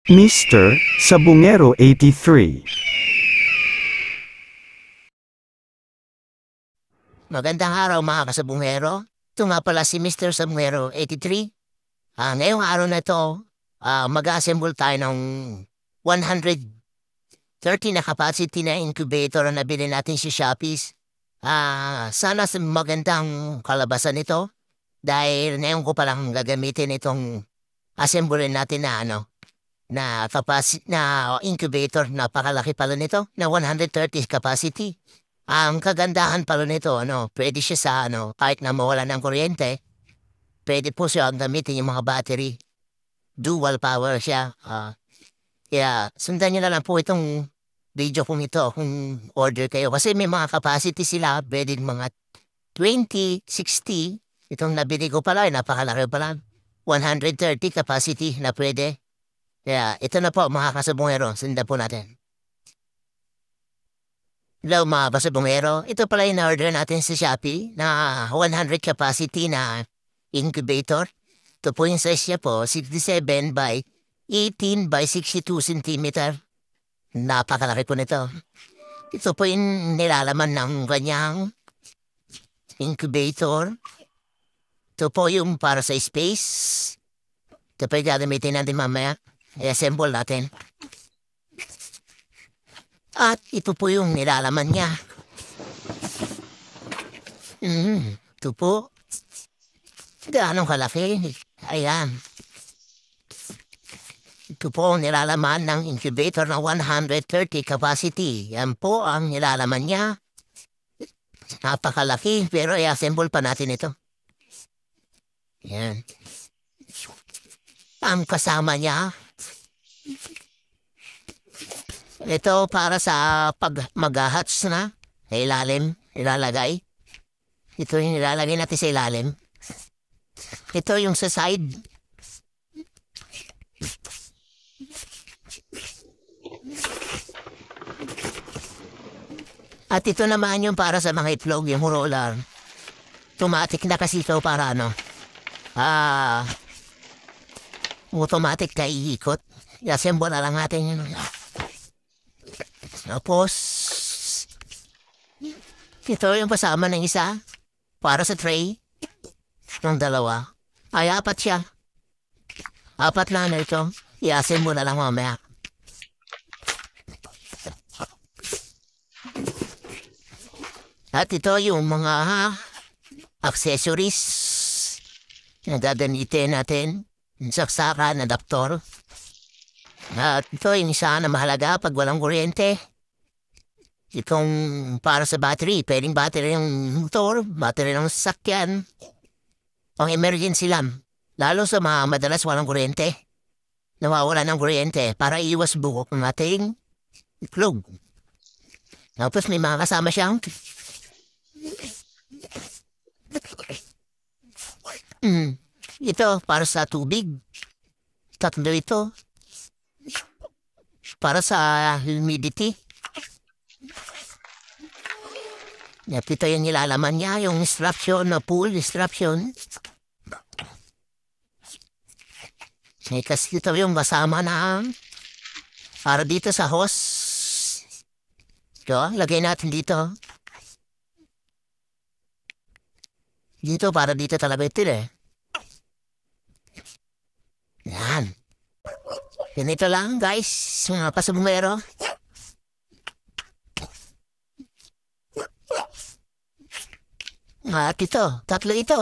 Mr. Sabungero 83. Magandang araw mga kasabungero. Ito nga pala si Mr. Sabungero 83. Ngayong araw na ito, mag-assemble tayo ng 130 na capacity na incubator na nabili natin si Shopee. Sana sa magandang kalabasan ito dahil ngayon ko palang gagamitin itong assembly natin na incubator. Napakalaki pala nito na 130 capacity. Ang kagandahan pala nito, pwede siya sa kahit na mawala ng kuryente, pwede po siya gamitin yung mga battery. Dual power siya. Kaya sundan niyo na lang po itong video kung ito kung order kayo. Kasi may mga capacity sila, pwede mga 20, 60. Itong nabili ko pala, napakalaki pala. 130 capacity na pwede. Kaya ito na po mga kasabungero, sundan po natin. Hello mga kasabungero, ito pala yung order natin sa Shopee na 100 capacity na incubator. Ito po yung size niya po, 67 by 18 by 62 cm. Napakalaki po nito. Ito po yung nilalaman ng kanyang incubator. Ito po yung para sa space. Ito po yung gagamitin natin mamaya. I-assemble natin. At ito po yung nilalaman niya. Ito po. Gaano kalaki? Ayan. Ito po ang nilalaman ng incubator na 130 capacity. Yan po ang nilalaman niya. Napakalaki pero i-assemble pa natin ito. Yan. Ang kasama niya. Ito para sa pag mag-hatch na sa ilalim, ilalagay. Ito yung ilalagay natin sa ilalim. Ito yung sa side. At ito naman yung para sa mga itlog, yung roller. Automatic na kasi ito para automatic na iikot. I-assemble na lang natin yun. Tapos, ito yung kasama ng isa para sa tray ng dalawa. Ay, apat siya. Apat lang na ito. I-assemble na lang mamaya. At ito yung mga accessories na gagamitin natin. Saksakan, adaptor. At ito yung isa na mahalaga pag walang kuryente. Itong para sa battery, pwedeng battery ng motor, battery ng sasakyan, pang emergency lamp, lalo sa mga madalas walang kuryente, nawawala ng kuryente para iwas bukok ng ating itlog. Tapos may mga kasama siyang ito para sa tubig, tatlo ito para sa humidity. Ito yung nilalaman niya, yung instruction na pool instruction. Kasi ito yung kasama na para dito sa hose. Ito, lagay natin dito. Dito, para dito talaga ito Yan. Ganito lang guys, mga pasabungero. At ito, tatlo ito.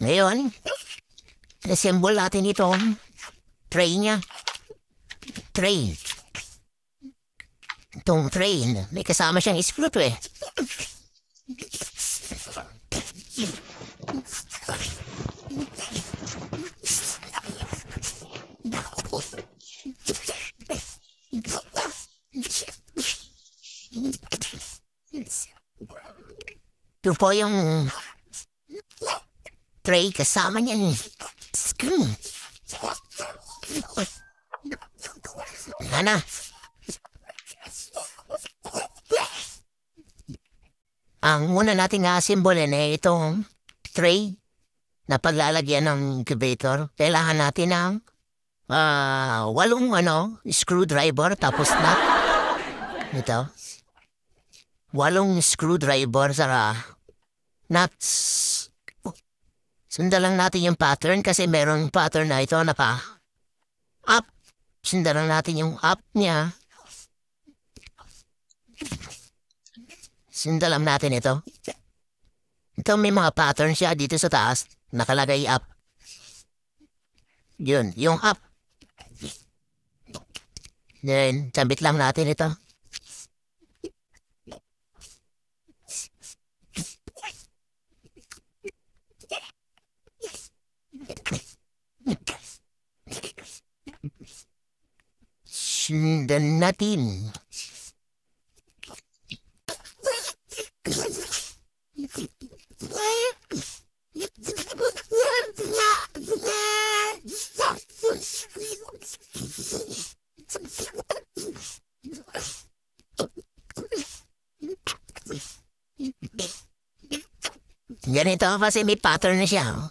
Ngayon, assemble natin itong tray niya. Tray. Itong tray, may kasama siyang screw Ito po yung tray kasama niya. Ano? Ang una nating simbolo na itong tray na paglalagyan ng incubator. Kailangan natin ng 8 screwdriver tapos nut. Ito. 8 screwdriver sa nuts. Sundan lang natin yung pattern kasi merong pattern na ito naka-up. Sundan lang natin yung up niya. Sundan lang natin ito. Ito may mga pattern siya dito sa taas. Nakalagay up. Yun, yung up. Then, sabit lang natin ito. Sundan natin. Ganito kasi may pattern na siya. Oh.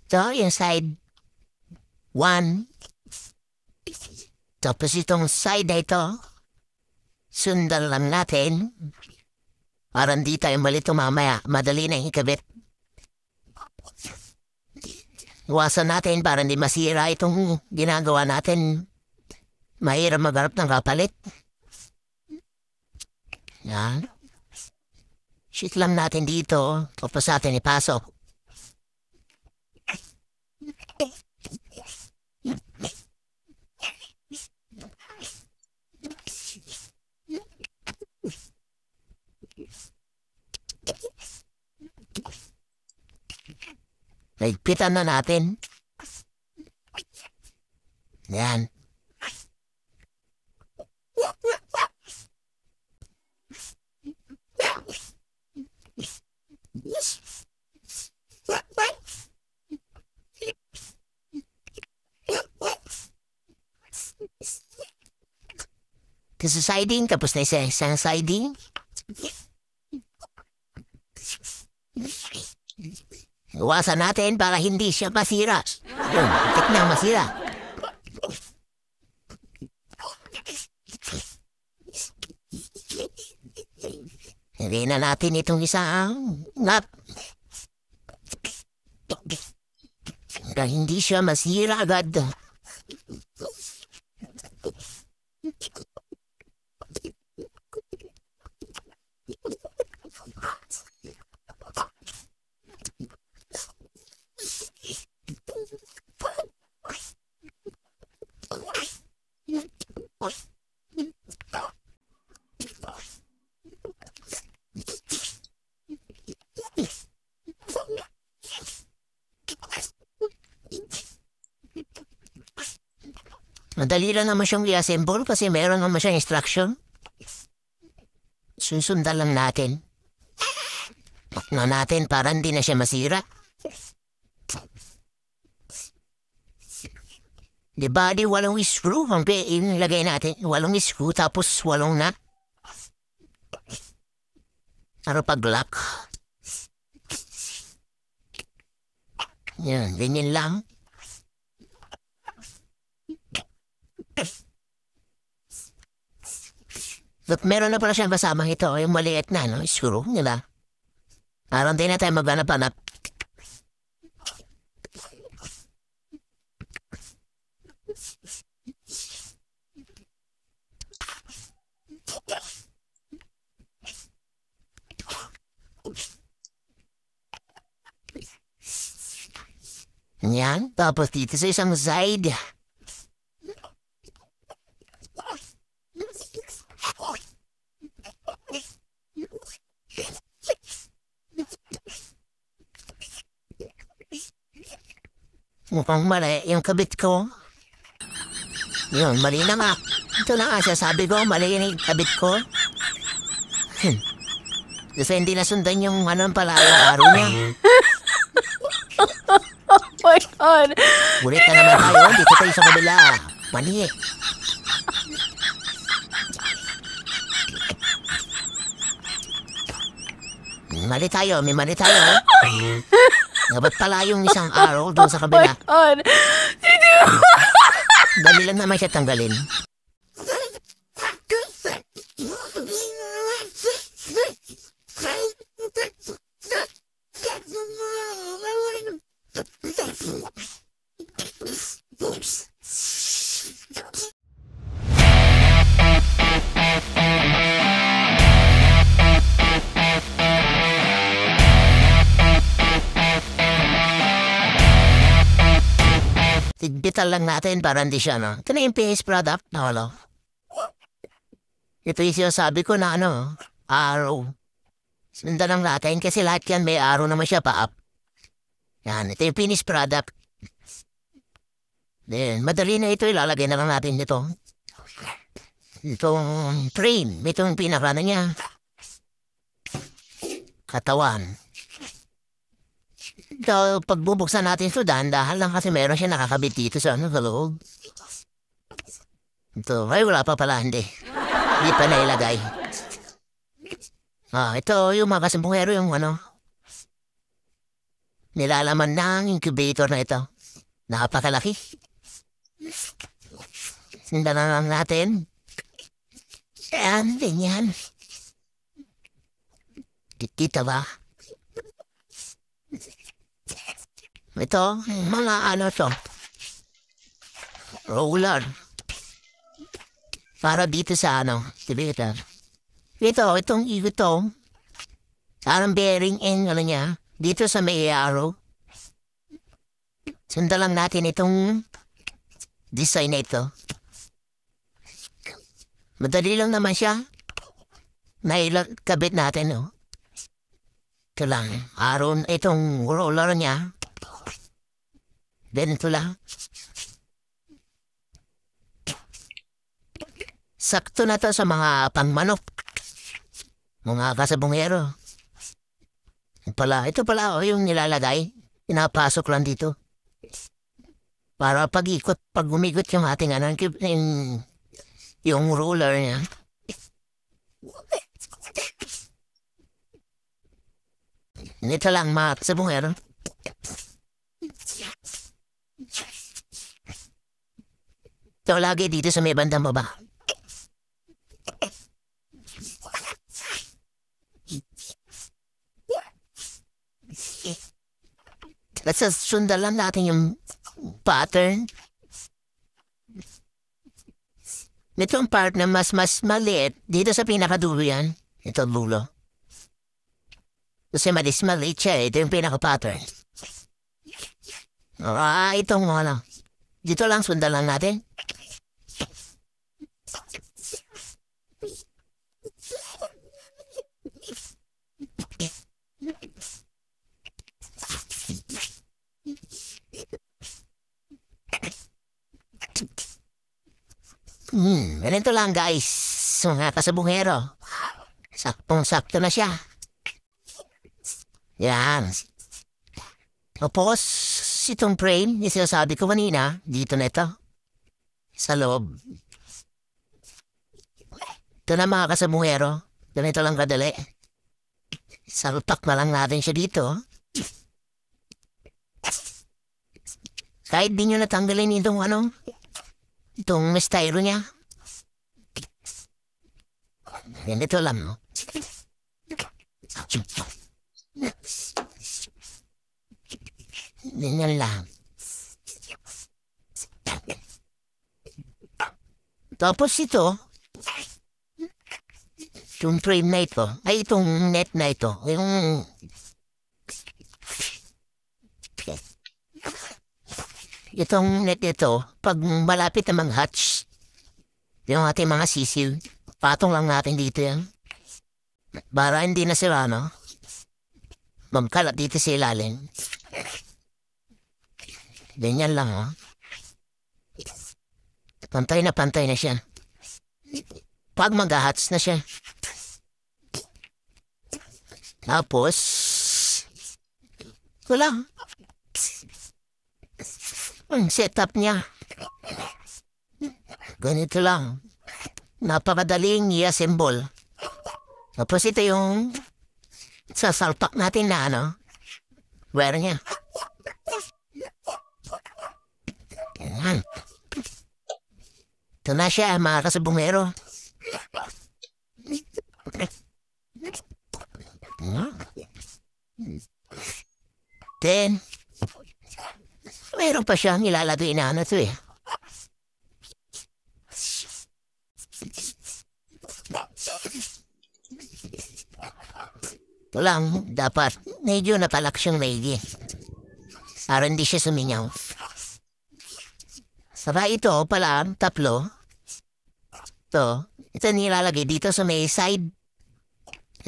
So, yung side 1. Tapos itong side na ito, sundan lang natin. Para hindi tayo malito mamaya. Madali na ikabit. Iwasan natin para hindi masira itong ginagawa natin. Mahirap maghanap ng kapalit. Yan. Shoot lang natin dito. Tapos natin ipasok. Naigpitan na natin. Yan. Kasi siding, tapos na isang siding. Iwasan natin para hindi siya masira. Yun, tik na masira. Hindi na natin itong isang nut. Para hindi siya masira agad. Madali lang naman siyang i-assemble kasi meron naman siyang instruction. Susundan lang natin. Pakno natin para hindi na siya masira. Di ba di 8 screw ang ilagay natin? 8 screw tapos 8 nut. Para pag-lock. Yan, ganyan lang. But meron na pala siyang kasamang ito, yung maliit na, no? Screw nila. Parang di na tayo maghanap-hanap. Yan, tapos dito sa isang side. Mukhang mali yung kabit ko. Yun, mali na nga. Ito na nga, sasabi ko, mali yung kabit ko. Kasi hindi nasundan yung pala yung araw niya. Oh my God. Ulit na naman tayo, dito tayo sa kabila. Mali eh. Mali tayo, may mali tayo. Dapat pala yung isang araw doon sa kabila. God. Dali lang naman siya tanggalin. Tigbitan lang natin para hindi siya, no? Ito na yung PS product, no? Ito yung sinasabi ko na araw. Sundan lang natin kasi lahat yan may araw naman siya pa-up. Yan, ito yung finished product. Then, madali na ito, ilalagay na lang natin dito. Itong frame, itong pinakana niya. Katawan. So, pagbubuksan natin ito, dahan-dahan lang kasi meron siya nakakabit dito sa sa loob. Ito, ay wala pa pala, hindi. Hindi pa nailagay. Ito yung mga kasimpungero yung nilalaman ng incubator na ito. Napakalaki. Sindan na lang natin. Ayan, ganyan. Kita ba? Ito, mga to. Roller. Para dito sa elevator. Itong ito. Parang bearing niya. Dito sa may arrow. Sundan lang natin itong design na ito. Madali lang naman siya. Nailagkabit natin, no? Ito lang. Araw itong roller niya. Then ito lang. Sakto na to sa mga pangmanok. Mga kasabungero. Ito pala yung nilalagay. Pinapasok lang dito. Para pag gumigot yung ating yung roller niya. Ito lang mga kasabungero. Ito lagi dito sa may bandang baba. Let's sundan lang natin yung pattern. Itong part na mas maliit, dito sa pinakadulo yan. Ito dulo. Kasi maliit siya, ito yung pinaka-pattern. Itong dito lang sundan lang natin. Ganito lang guys, mga kasabungero. Saktong-sakto na siya. Yan. Tapos, itong frame, yung sinasabi ko kanina, dito na ito. Sa loob. Ito na mga kasabungero. Ganito lang kadali. Salpak na lang natin siya dito. Kahit di nyo natanggalin itong itong styro niya. Ganito lang, no? Ganyan lang. Tapos itong frame na ito, ay itong net na ito, itong net ito, pag malapit na mag-hatch, yung ating mga sisiw, patong lang natin dito yan. Para hindi na sila, no? Magkalat dito sa ilalim. Ganyan lang, ha? Pantay na siya. Pag mag-hatch na siya. Tapos, wala. Ang setup niya. Ganito lang. Napakadaling i-assemble. Tapos ito yung sasalpak natin na ano. Wire niya. Yan. Ito na siya mga kasabungero. Then, mayroon pa siyang ilalagay na ano to eh. Ito lang, dapat medyo napalak siyang maigi. Para hindi siya sumingaw. Saka ito pala, taplo. Ito nilalagay dito sa may side.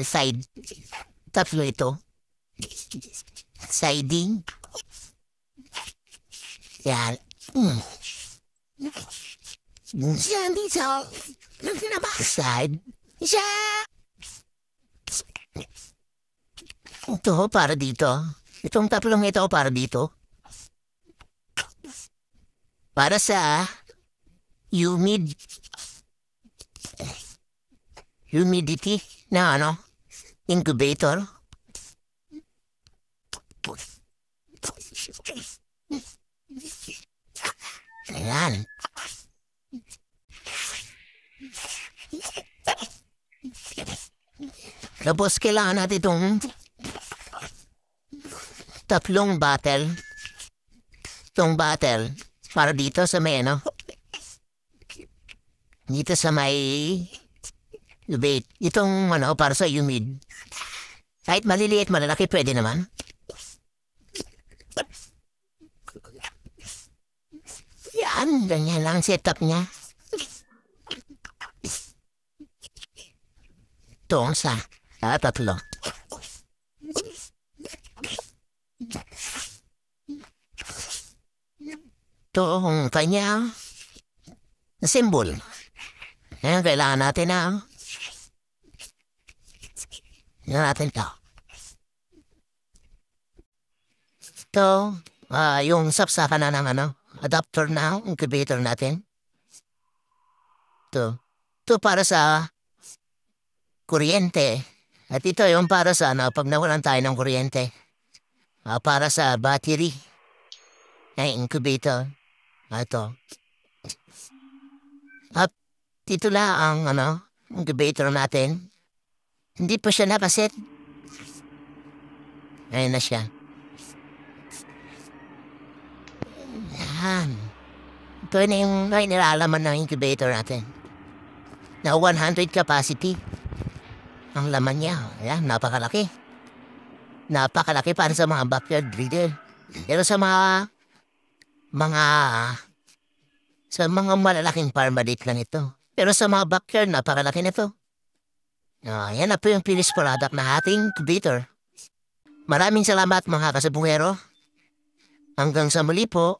Side. Taplo ito. Siding. Yan. Yan dito. Side. Siya. Ito para dito. Itong tatlong ito para dito. Para sa humidity na ano, incubator. Ayan. Tapos kailangan natin itong tatlong bottle. Itong bottle para dito sa may ano. Dito sa may itong ano para sa humid. Kahit maliliit, malalaki, pwede naman. Yan, ganyan lang setup niya. Ito ang tatlo. Ito ang kanya symbol. Ayan, kailangan natin na natin ito. Ito, yung sapsakan na ng ano, adapter na, incubator natin. Ito para sa kuryente. At ito yung para sa ano, pag nawalan tayo ng kuryente. Para sa battery. Ay, incubator. Ito. At ito lang ang ano, incubator natin. Hindi pa siya nakaset. Ayan na siya. Yan. Ito na yung nilalaman ng incubator natin. Na 100 capacity. Ang laman niya. Ayan, napakalaki. Napakalaki para sa mga backyard breeder. Pero sa mga malalaking farmalit lang ito. Pero sa mga backyard, napakalaki nito. Yan na po yung finished product na ating incubator. Maraming salamat mga kasabungero. Hanggang sa muli po.